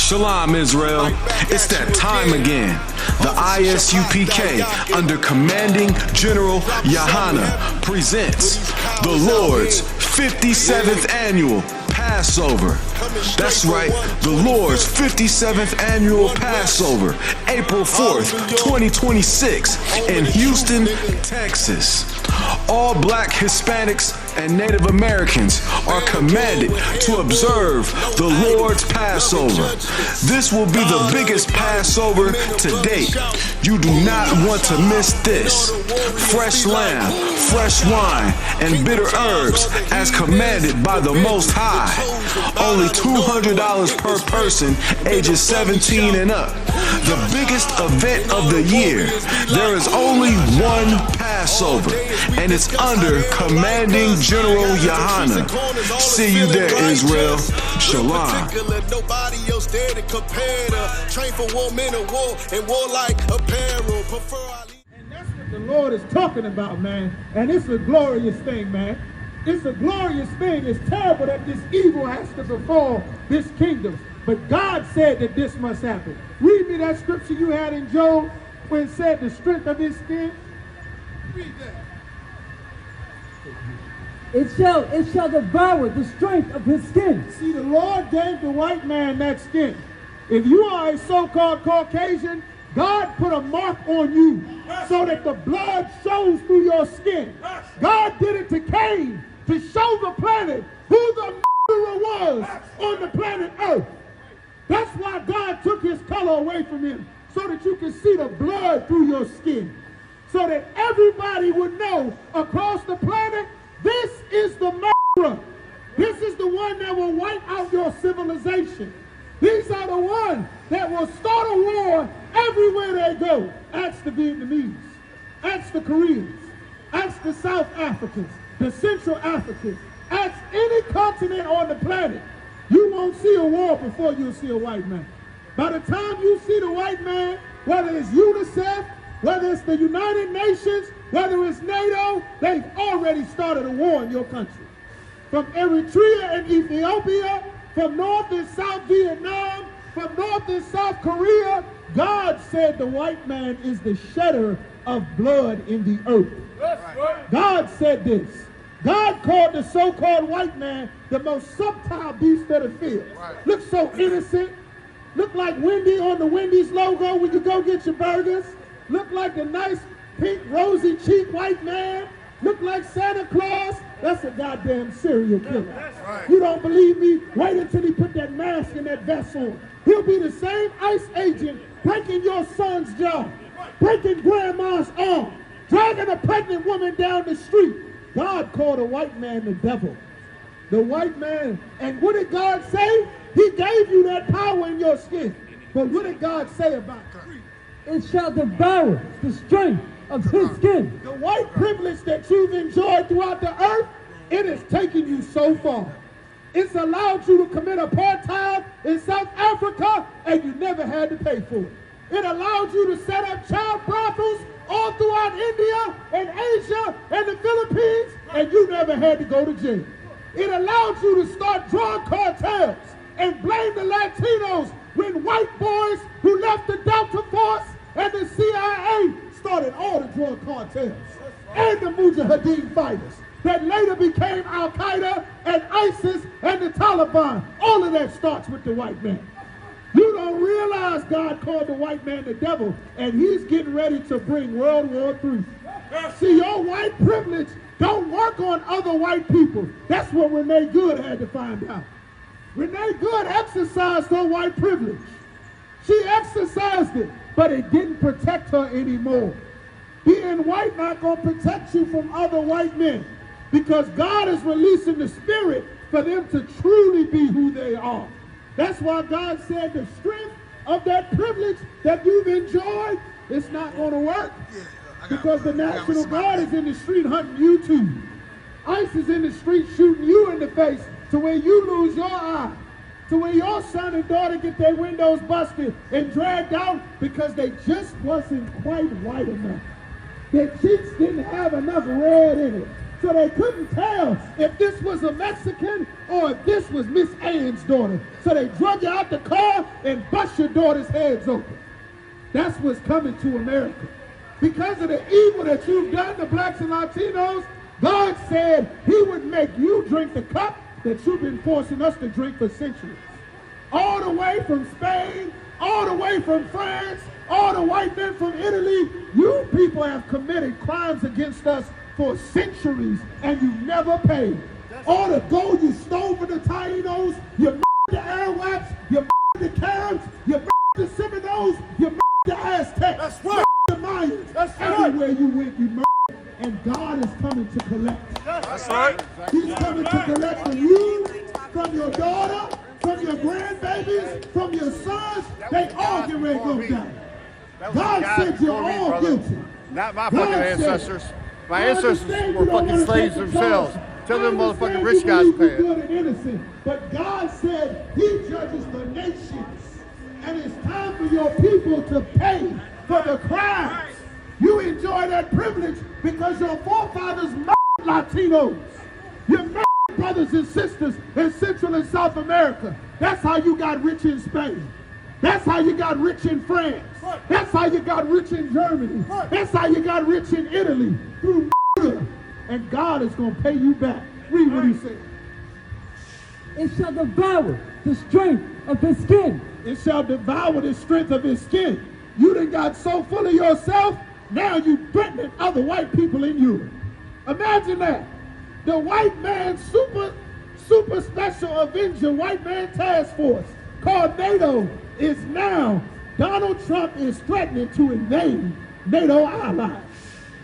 Shalom, Israel. It's that time again. The I.S.U.P.K. under Commanding General Yahanna presents the Lord's 57th Annual Passover. That's right, the Lord's 57th Annual Passover, April 4th, 2026 in Houston, Texas. All Black, Hispanics, and Native Americans are commanded to observe the Lord's Passover. This will be the biggest Passover to date. You do not want to miss this. Fresh lamb, fresh wine, and bitter herbs as commanded by the Most High. Only $200 per person ages 17 and up. The biggest event of the year. There is only one Passover, and it's under Commanding General Yahanna. See you there, Israel. Shalom. Nobody else there to compare to. Train for war, men of war, and warlike apparel. And that's what the Lord is talking about, man. And it's a glorious thing, man. It's a glorious thing. It's terrible that this evil has to befall this kingdom. But God said that this must happen. Read me that scripture you had in Job when it said the strength of his skin. Read that. It shall devour the strength of his skin. See, the Lord gave the white man that skin. If you are a so-called Caucasian, God put a mark on you so that the blood shows through your skin. God did it to Cain to show the planet who the murderer was on the planet Earth. That's why God took his color away from him, so that you can see the blood through your skin. So that everybody would know across the planet, this is the murderer. This is the one that will wipe out your civilization. These are the ones that will start a war everywhere they go. Ask the Vietnamese, ask the Koreans, ask the South Africans, the Central Africans, ask any continent on the planet. You won't see a war before you'll see a white man. By the time you see the white man, whether it's UNICEF, whether it's the United Nations, whether it's NATO, they've already started a war in your country. From Eritrea and Ethiopia, from North and South Vietnam, from North and South Korea, God said the white man is the shedder of blood in the earth. God said this. God called the so-called white man the most subtle beast of the field. Looks so innocent. Look like Wendy on the Wendy's logo when you go get your burgers. Look like the nice pink rosy cheek white man. Look like Santa Claus. That's a goddamn serial killer. You don't believe me? Wait until he put that mask and that vest on. He'll be the same ICE agent breaking your son's jaw, breaking grandma's arm, dragging a pregnant woman down the street. God called a white man the devil. The white man. And what did God say? He gave you that power in your skin. But what did God say about it? It shall devour the strength of his skin. The white privilege that you've enjoyed throughout the earth, it has taken you so far. It's allowed you to commit apartheid in South Africa, and you never had to pay for it. It allowed you to set up child brothels all throughout India and Asia and the Philippines, and you never had to go to jail. It allowed you to start drug cartels and blame the Latinos when white boys who left the Delta Force and the CIA started all the drug cartels and the Mujahideen fighters that later became Al-Qaeda and ISIS and the Taliban. All of that starts with the white man. You don't realize God called the white man the devil, and he's getting ready to bring World War III. See, your white privilege don't work on other white people. That's what Renee Good had to find out. Renee Good exercised her white privilege. She exercised it, but it didn't protect her anymore. Being white not going to protect you from other white men, because God is releasing the spirit for them to truly be who they are. That's why God said the strength of that privilege that you've enjoyed, it's not going to work. Because the National Guard is in the street hunting you too. ICE is in the street shooting you in the face to where you lose your eye. To where your son and daughter get their windows busted and dragged out because they just wasn't quite white enough. Their cheeks didn't have enough red in it So they couldn't tell if this was a Mexican or if this was Miss Ann's daughter. So they drug you out the car and bust your daughter's heads open. That's what's coming to America. Because of the evil that you've done to blacks and Latinos, God said he would make you drink the cup that you've been forcing us to drink for centuries. All the way from Spain, all the way from France, all the white men from Italy, you people have committed crimes against us for centuries, and you never paid. All the gold you stole from the Tainos, you the Arawaks, you the Caribs, you the Seminoles, you the Aztecs, That's right. the Mayans. That's right. Everywhere you went, you murdered. And God is coming to collect. That's right. He's coming to collect from you, from your daughter, from your grandbabies, from your sons. They all get ready to go down. God said you're all guilty. Not my fucking ancestors. My ancestors were fucking slaves themselves. Tell them motherfucking rich guys pay it. Good and innocent, but God said he judges the nations. And it's time for your people to pay for the crimes. You enjoy that privilege because your forefathers murdered Latinos. You murdered brothers and sisters in Central and South America. That's how you got rich in Spain. That's how you got rich in France. That's how you got rich in Germany. That's how you got rich in Italy. Through murder. And God is going to pay you back. Read what he said. It shall devour the strength of his skin. It shall devour the strength of his skin. You done got so full of yourself, now you threatening other white people in Europe. Imagine that. The white man super special avenger white man task force called NATO is now, Donald Trump is threatening to invade NATO allies.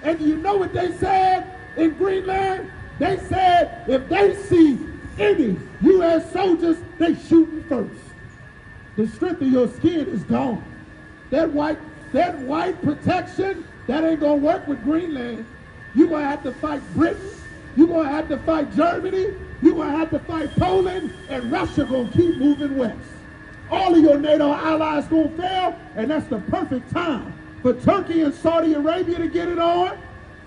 And you know what they said in Greenland? They said if they see any U.S. soldiers, they shooting first. The strength of your skin is gone. That white protection, that ain't gonna work with Greenland. You're gonna have to fight Britain, you're gonna have to fight Germany, you're gonna have to fight Poland, and Russia gonna keep moving west. All of your NATO allies gonna fail, and that's the perfect time for Turkey and Saudi Arabia to get it on,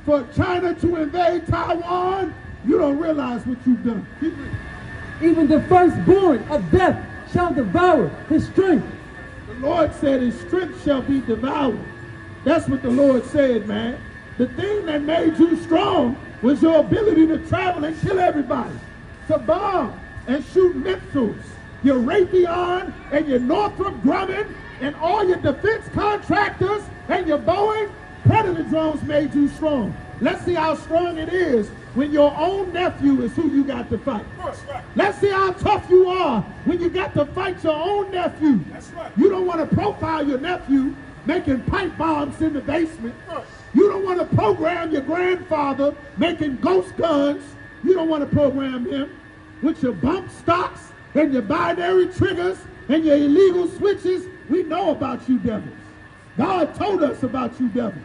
for China to invade Taiwan. You don't realize what you've done. Even the firstborn of death shall devour his strength. The Lord said his strength shall be devoured. That's what the Lord said, man. The thing that made you strong was your ability to travel and kill everybody, to bomb and shoot missiles. Your Raytheon and your Northrop Grumman and all your defense contractors and your Boeing Predator drones made you strong. Let's see how strong it is when your own nephew is who you got to fight. Let's see how tough you are when you got to fight your own nephew. You don't want to profile your nephew making pipe bombs in the basement. You don't want to program your grandfather making ghost guns. You don't want to program him with your bump stocks and your binary triggers and your illegal switches. We know about you devils. God told us about you devils.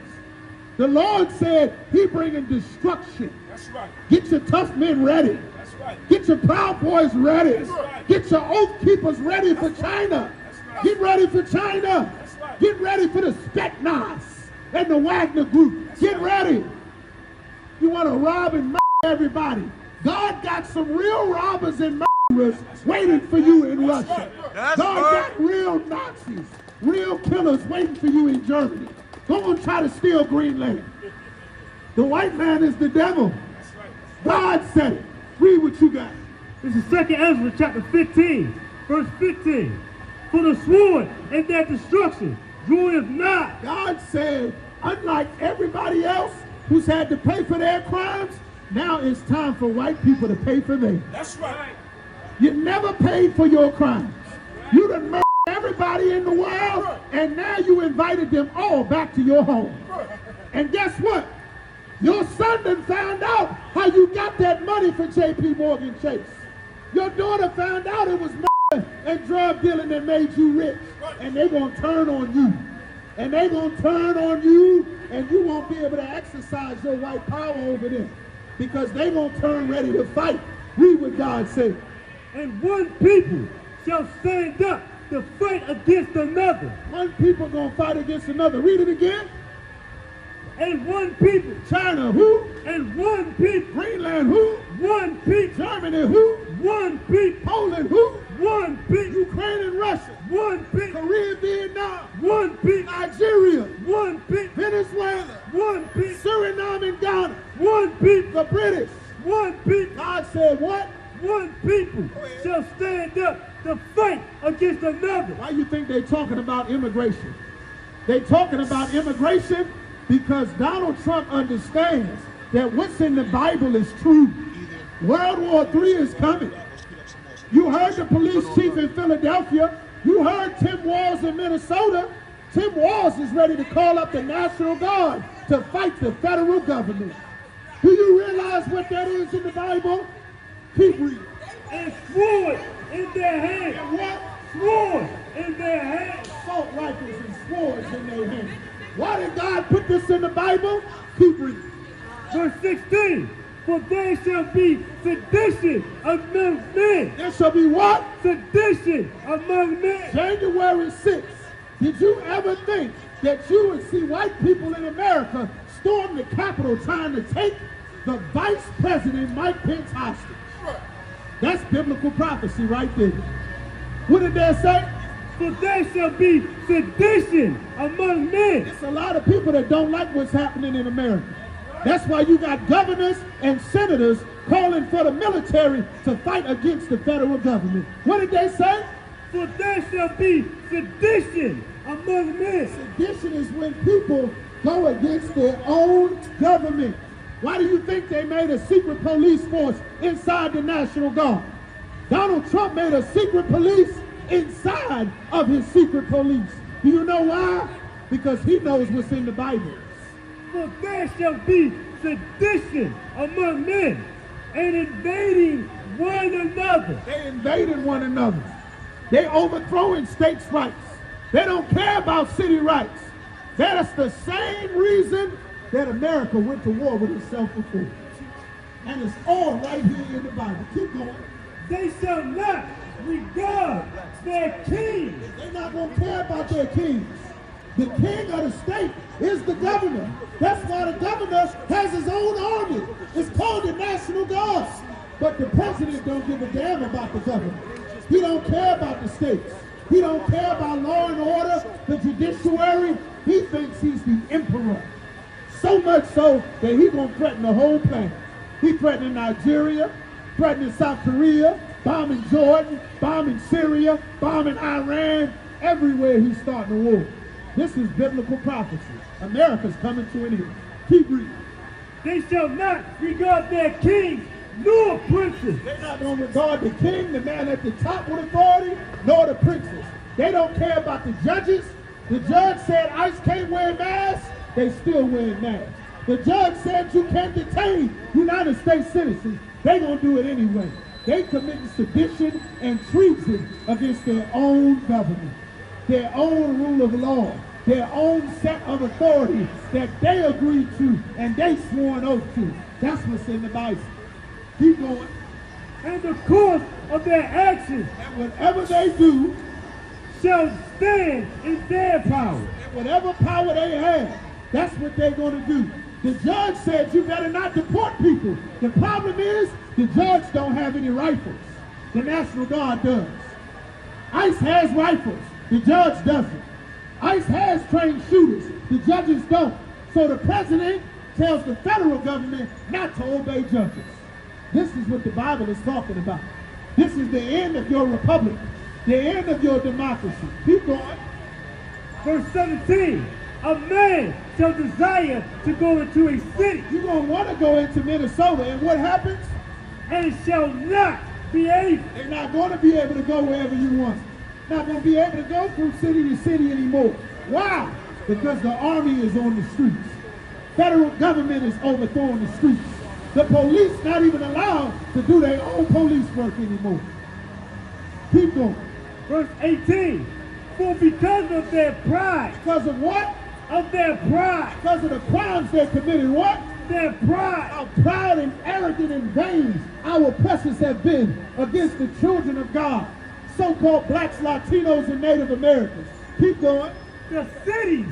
The Lord said he bringing destruction. That's right. Get your tough men ready. That's right. Get your Proud Boys ready. That's right. Get your Oath Keepers ready for China. That's right. Get ready for China. That's right. Get ready for the Spetsnaz and the Wagner Group. Get ready. You want to rob and murder everybody. God got some real robbers and murderers waiting for you in Russia. God got real Nazis, real killers waiting for you in Germany. Go and try to steal Greenland. The white man is the devil. God said it. Read what you got. This is 2 Ezra chapter 15, verse 15. For the sword and their destruction draweth not. God said, unlike everybody else who's had to pay for their crimes, now it's time for white people to pay for theirs. That's right. You never paid for your crimes. You done murdered everybody in the world, and now you invited them all back to your home. And guess what? Your son done found out how you got that money for J.P. Morgan Chase. Your daughter found out it was murder and drug dealing that made you rich. And they're going to turn on you. And they're going to turn on you, and you won't be able to exercise your white power over them because they're going to turn ready to fight. Read what God said. And one people shall stand up to fight against another. One people gonna fight against another. Read it again. and one people. China who? And one people. Greenland who? One people. Germany who? One people. Poland who? One people. Ukraine and Russia. One people. Korea, Vietnam. One people. Nigeria. One people. Venezuela. One people. Suriname and Ghana. One people. The British. One people. God said what? One people shall stand up to fight against another. Why you think they're talking about immigration? They're talking about immigration because Donald Trump understands that what's in the Bible is true. World War III is coming. You heard the police chief in Philadelphia. You heard Tim Walz in Minnesota. Tim Walz is ready to call up the National Guard to fight the federal government. Do you realize what that is in the Bible? Keep reading. And swords in their hands. And what? Swords in their hands. Assault rifles and swords in their hands. Why did God put this in the Bible? Keep reading. Verse 16. For there shall be sedition among men. There shall be what? Sedition among men. January 6th. Did you ever think that you would see white people in America storm the Capitol trying to take the Vice President Mike Pence hostage? That's biblical prophecy right there. What did they say? For there shall be sedition among men. There's a lot of people that don't like what's happening in America. That's why you got governors and senators calling for the military to fight against the federal government. What did they say? For there shall be sedition among men. Sedition is when people go against their own government. Why do you think they made a secret police force inside the National Guard? Donald Trump made a secret police inside of his secret police. Do you know why? Because he knows what's in the Bible. For there shall be sedition among men, and invading one another. They invading one another. They overthrowing states' rights. They don't care about city rights. That's the same reason that America went to war with itself before. And it's all right here in the Bible. Keep going. They shall not regard their king. They're not going to care about their kings. The king of the state is the governor. That's why the governor has his own army. It's called the National Guard. But the president don't give a damn about the governor. He don't care about the states. He don't care about law and order, the judiciary. He thinks he's the emperor. So much so that he's going to threaten the whole planet. He's threatening Nigeria, threatening South Korea, bombing Jordan, bombing Syria, bombing Iran. Everywhere he's starting a war. This is biblical prophecy. America's coming to an end. Keep reading. They shall not regard their kings nor princes. They're not going to regard the king, the man at the top with authority, nor the princes. They don't care about the judges. The judge said ICE can't wear masks. They still wearing masks. The judge said you can't detain United States citizens. They're going to do it anyway. They committing sedition and treason against their own government, their own rule of law, their own set of authority that they agreed to and they swore an oath to. That's what's in the Bible. Keep going. And the course of their actions And whatever they do, shall stand in their power. and whatever power they have, that's what they're going to do. The judge said you better not deport people. The problem is the judge don't have any rifles. The National Guard does. ICE has rifles. The judge doesn't. ICE has trained shooters. The judges don't. So the president tells the federal government not to obey judges. This is what the Bible is talking about. This is the end of your republic, the end of your democracy. Keep going. Verse 17. A man shall desire to go into a city, You're going to want to go into Minnesota, and what happens? and shall not be able. They're not going to be able to go wherever you want. Not going to be able to go from city to city anymore. Why? Because the army is on the streets. Federal government is overthrowing the streets. The police not even allowed to do their own police work anymore. Keep going. Verse 18. For because of their pride, Because of what? of their pride, Because of the crimes they committed. What? their pride, How proud and arrogant and vain our oppressors have been against the children of God, so-called blacks, Latinos, and Native Americans. Keep going. the cities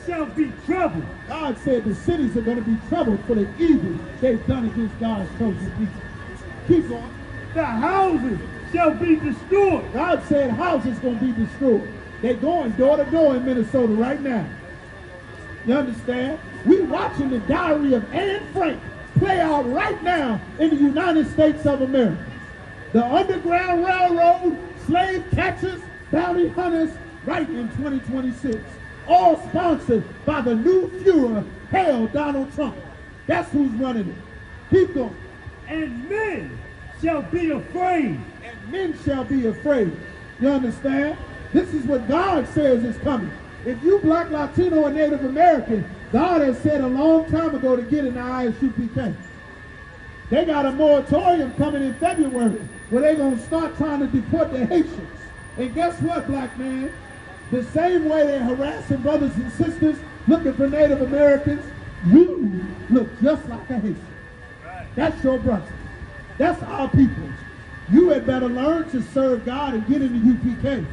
shall be troubled. God said the cities are going to be troubled for the evil they've done against God's chosen people. Keep going. The houses shall be destroyed. God said houses going to be destroyed. They're going door to door in Minnesota right now. You understand? We watching the diary of Anne Frank play out right now in the United States of America. The Underground Railroad, slave catchers, bounty hunters, right in 2026. All sponsored by the new Führer, hell, Donald Trump. That's who's running it. Keep going. And men shall be afraid. And men shall be afraid. You understand? This is what God says is coming. If you Black, Latino, or Native American, God has said a long time ago to get in the I.S.U.P.K. They got a moratorium coming in February where they're going to start trying to deport the Haitians. And guess what, black man? The same way they're harassing brothers and sisters looking for Native Americans, you look just like a Haitian. That's your brother. That's our people. You had better learn to serve God and get in the UPK.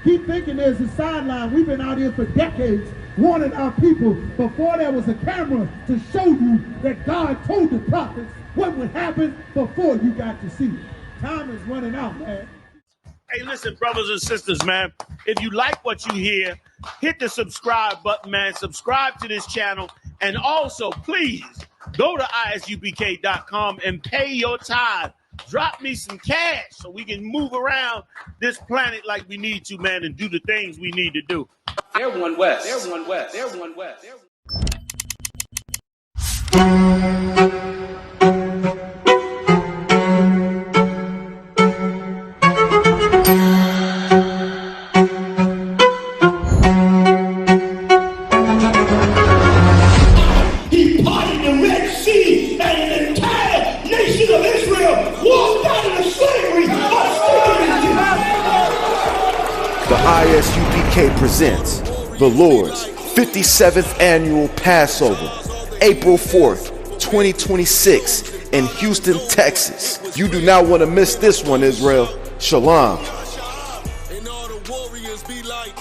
Keep thinking there's a sideline. We've been out here for decades warning our people before there was a camera to show you that God told the prophets what would happen before you got to see it. Time is running out, man. Hey, listen, brothers and sisters, man. If you like what you hear, hit the subscribe button, man. Subscribe to this channel. And also, please, go to ISUPK.com and pay your tithe. Drop me some cash so we can move around this planet like we need to, man, and do the things we need to do. They're one West. They're one West. They're one West. They're... He parted the Red Sea, and the entire nation of Israel walked out of the slavery of slavery. The I.S.U.P.K. presents the Lord's 57th annual Passover, April 4th, 2026 in Houston, Texas. You do not want to miss this one, Israel. Shalom. And all the warriors be like,